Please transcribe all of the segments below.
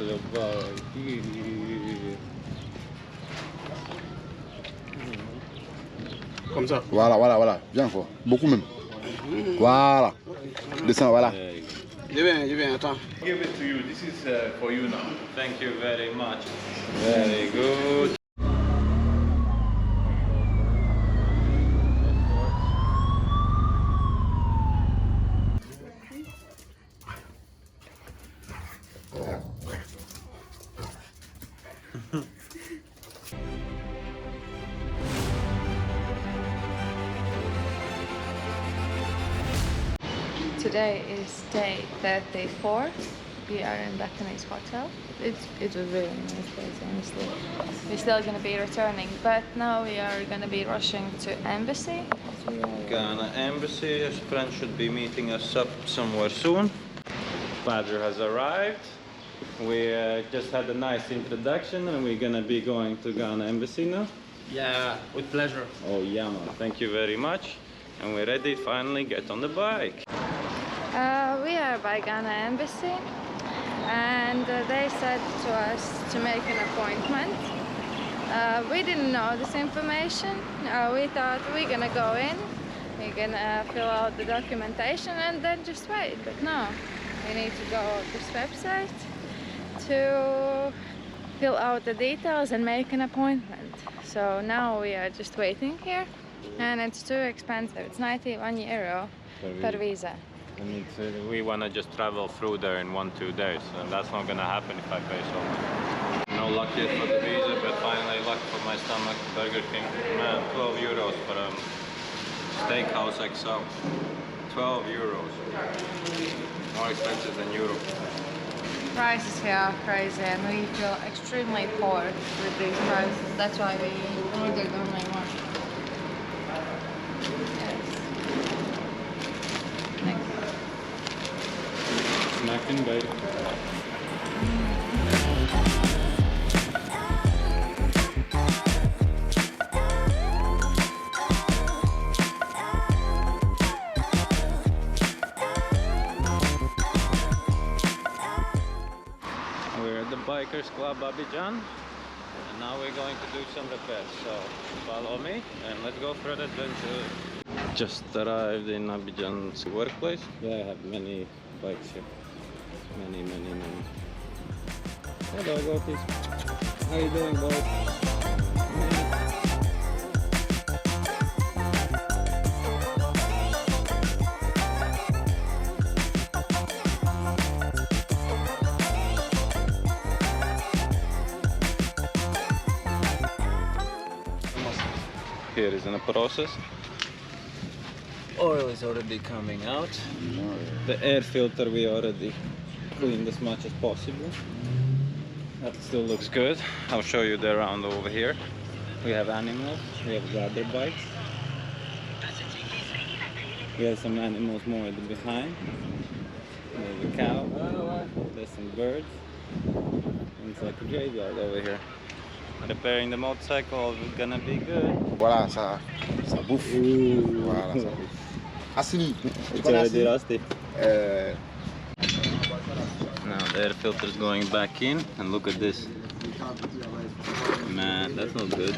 little boy. Comme ça. Voilà, voilà, voilà. Bien fort. Beaucoup même. Voilà. Descends, voilà. Je viens, attends. Give it to you. This is for you now. Thank you very much. Very good. Today is day 34. We are in Bethany's hotel. It was really nice place, honestly. We're still gonna be returning, but now we are gonna be rushing to embassy. Ghana embassy. His friend should be meeting us up somewhere soon. Padre has arrived. We just had a nice introduction, and we're gonna be going to Ghana embassy now. Yeah, with pleasure. Oh yeah, man. Thank you very much. And we're ready to finally get on the bike. We are by Ghana embassy, and they said to us to make an appointment. We didn't know this information. We thought we're gonna go in, we're gonna fill out the documentation and then just wait, but no. We need to go to this website to fill out the details and make an appointment. So now we are just waiting here, and it's too expensive. It's €91 per visa. And we want to just travel through there in 1-2 days, and that's not gonna happen if I pay so much. No luck yet for the visa, but finally luck for my stomach. Burger King, man, €12 for a steakhouse XL. €12, more expensive than Europe. Prices here are crazy, and we feel extremely poor with these prices. That's why we ordered only one. Yes. Thank you. Snacking, baby. We're at the Bikers Club Abidjan, and now we're going to do some repairs. So follow me and let's go for an adventure. Just arrived in Abidjan's workplace. They have many bikes here. Many. Hello, goaties. How you doing, boys? Here is in the process. Oil is already coming out. The air filter we already cleaned as much as possible. That still looks good. I'll show you the around over here. We have animals, we have other bikes. We have some animals more behind. There's a cow, there's some birds. And it's like a graveyard over here. Repairing the motorcycle is gonna be good. Voilà, ça bouffe. Voilà, ça bouffe. Assini. It's already rusty. Now the air filter is going back in, and look at this. Man, that's not good.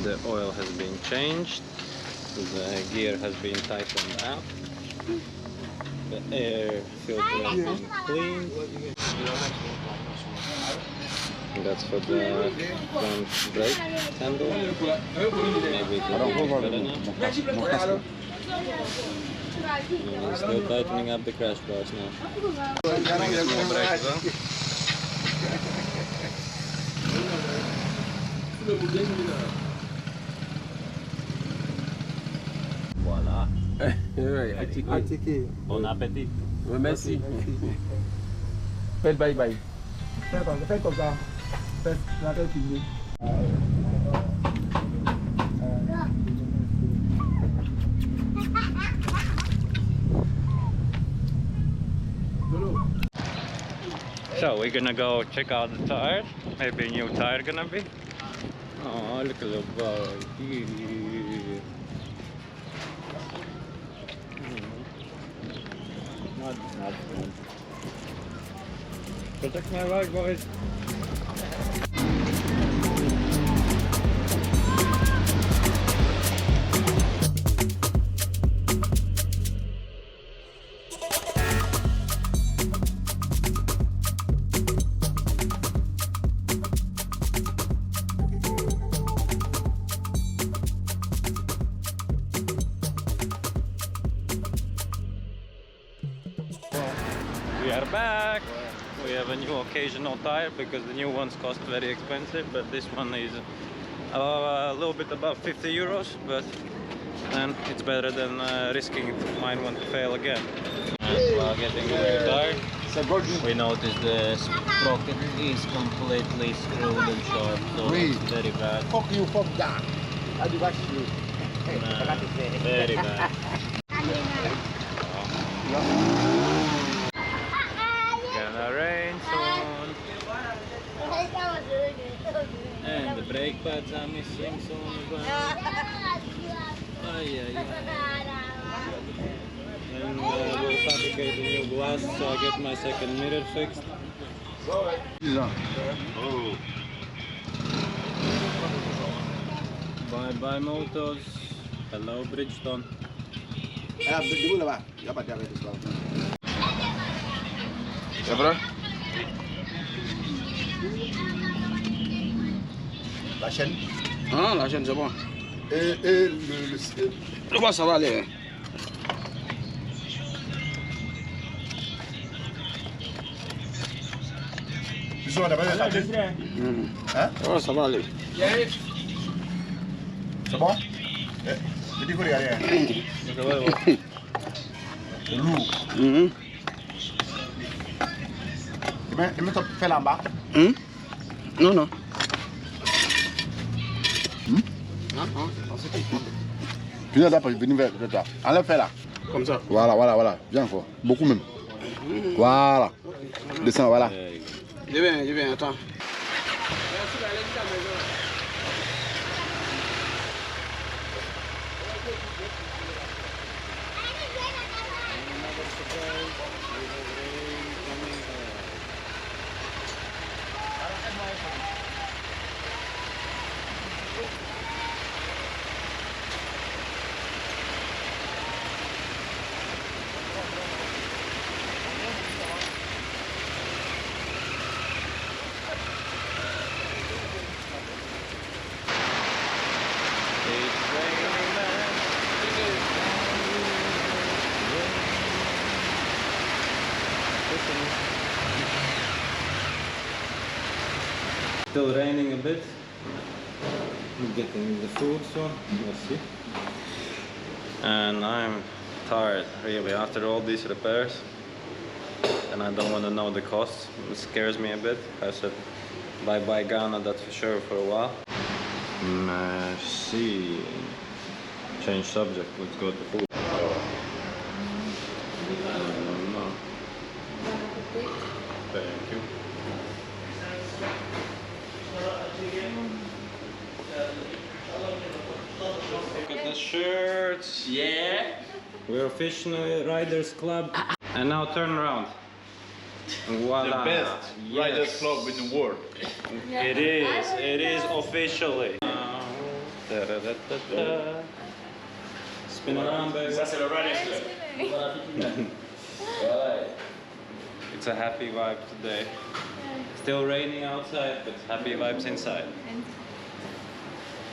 The oil has been changed. The gear has been tightened up. The air filter has been cleaned. That's for the front brake handle. Maybe it will be better now. We're still tightening up the crash bars now. Small brake as well. Voila. Bon appétit. Merci. Faites bye bye. Faites comme ça. Faites la tête filmée. So we're gonna go check out the tire. Maybe a new tire gonna be. Oh, look at the bug. Protect my bike, boys. We are back. We have a new occasional tire because the new ones cost very expensive, but this one is a little bit above 50 euros, but then it's better than risking mine one to fail again. And while getting the new tire, we noticed the sprocket is completely screwed and sharp, so it's very bad. Fuck you, fuck that. I do watch you. Very bad. Gonna rain soon. And the brake pads are missing soon as well. And we'll fabricate the new glass so I get my second mirror fixed. Oh. Bye bye motors. Hello Bridgestone. C'est vrai? La chaîne? Ah, la chaîne, c'est bon. Et Je vois, ça va aller. on a pas de Hein? Oh, ça va aller. C'est bon? Je dis que rien. C'est lourd. Tu mets ton fait là-bas? Non, non. Tu viens d'après, venir vers toi. Enlève fait là. Comme ça. Voilà. Viens encore. Beaucoup même. Voilà. Descends, voilà. Je viens, attends. Still raining a bit. I'm getting the food soon. We'll see. And I'm tired, really, after all these repairs. And I don't want to know the costs. It scares me a bit. I said bye bye Ghana, that's for sure, for a while. Merci. Change subject. Let's go to food. Thank you. Look at the shirts. Yeah. We're officially Riders Club. And now turn around. Voila. The best riders club in the world. It is officially. Da-da-da-da-da. Spin around, baby. Ça c'est le riders club. It's a happy vibe today. Still raining outside, but happy vibes inside.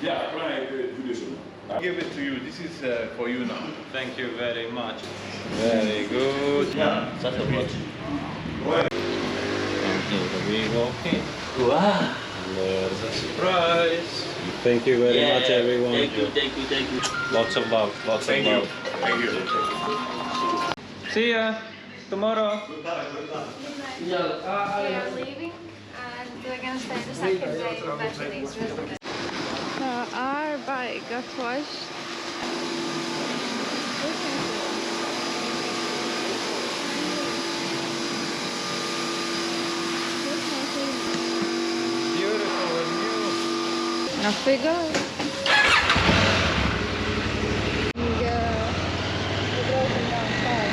Yeah, try to do this one. I'll give it to you. This is for you now. Thank you very much. Very good. Yeah, such a much. And here we go. Wow. There's a surprise. Thank you very much, everyone. Thank you. Lots of love. Thank you. See ya tomorrow. We are leaving and we're gonna stay the second day in Bethany's residence. Our bike got washed. Beautiful and new. Off we go. The broken down car.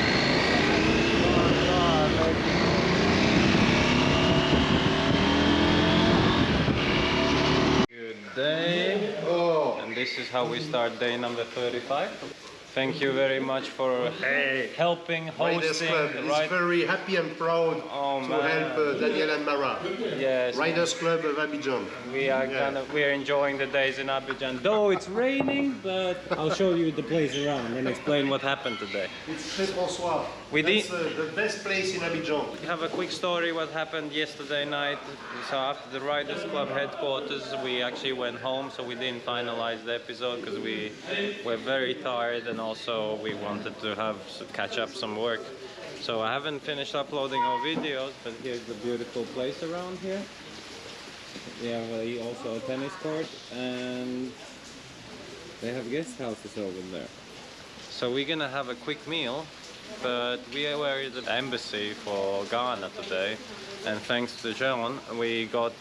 this is how we start day number 35. Thank you very much for helping, Riders hosting. Club is very happy and proud to help Daniel and Mara. Yes. Riders Club of Abidjan. We are enjoying the days in Abidjan, though it's raining, but I'll show you the place around and explain what happened today. It's Chez Francois. That's the best place in Abidjan. We have a quick story what happened yesterday night. So after the Riders Club headquarters, we actually went home, so we didn't finalize the episode because we were very tired and also we wanted to catch up some work. So I haven't finished uploading our videos, but here's the beautiful place around here. We have also a tennis court and they have guest houses over there. So we're gonna have a quick meal, but we were at the embassy for Ghana today, and thanks to John we got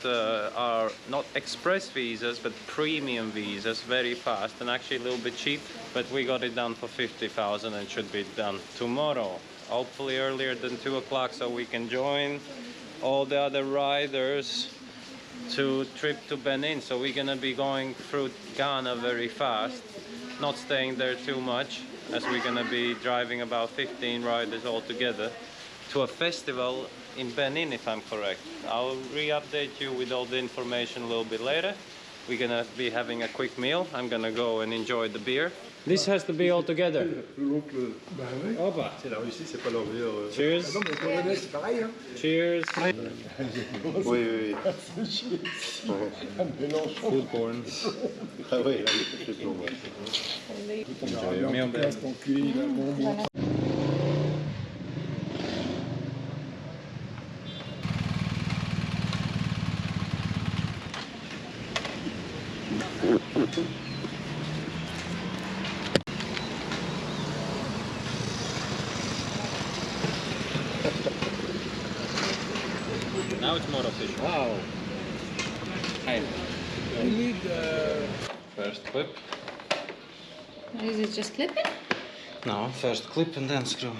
our not express visas but premium visas very fast and actually a little bit cheap, but we got it done for 50,000 and should be done tomorrow, hopefully earlier than 2 o'clock, so we can join all the other riders to trip to Benin. So we're gonna be going through Ghana very fast, not staying there too much, as we're gonna be driving about 15 riders all together to a festival in Benin, if I'm correct. I'll re-update you with all the information a little bit later. We're gonna be having a quick meal. I'm gonna go and enjoy the beer. This has to be all together. Opa. C'est la Russie, c'est pas l'anglais. Cheers. Non, mais le polonais, c'est pareil. Hein. Cheers. Oui. Un mélange. Food porn. Ah oui, c'est bon. Enjoy your meal, Ben. Ton cul, là, bon. Now it's more official. Wow. We need First clip. Is it just clipping? No, first clip and then screw.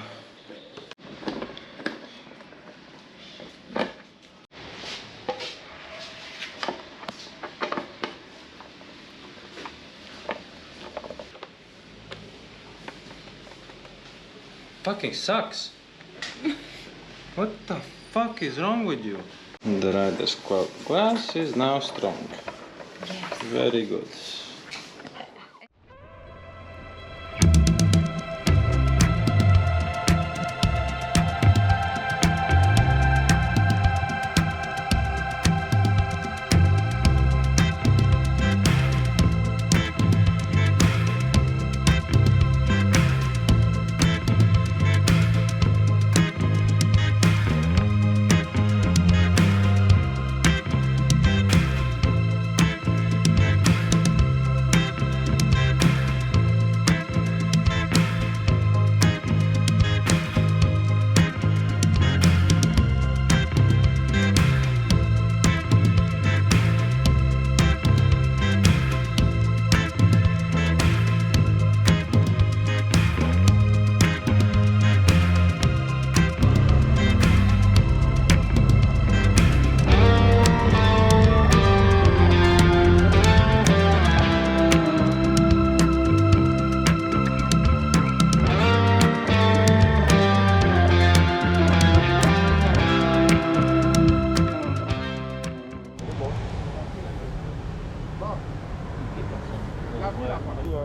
Fucking sucks. What the fuck is wrong with you? The Riders Club glass is now strong. Yes. Very good.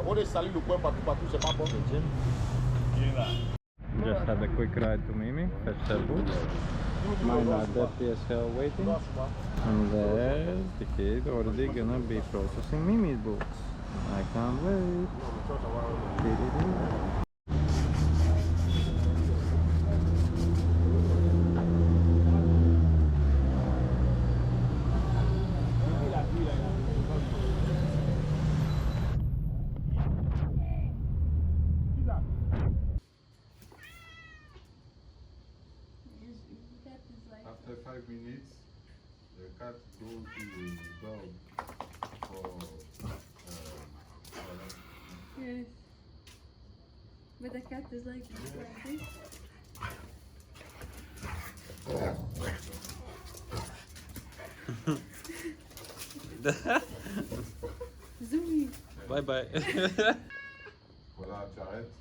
On est salé le coin partout, c'est pas bon. Just had a quick ride to Mimi, fetch their boots. Mine are dirty as hell waiting. And there's the kid already gonna be processing Mimi's boots. I can't wait. After 5 minutes, the cat goes to the dog for Yes. But the cat is like this. Zooey. Bye bye. Voilà, tu arrêtes.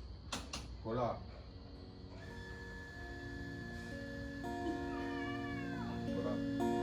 Voilà. Voilà.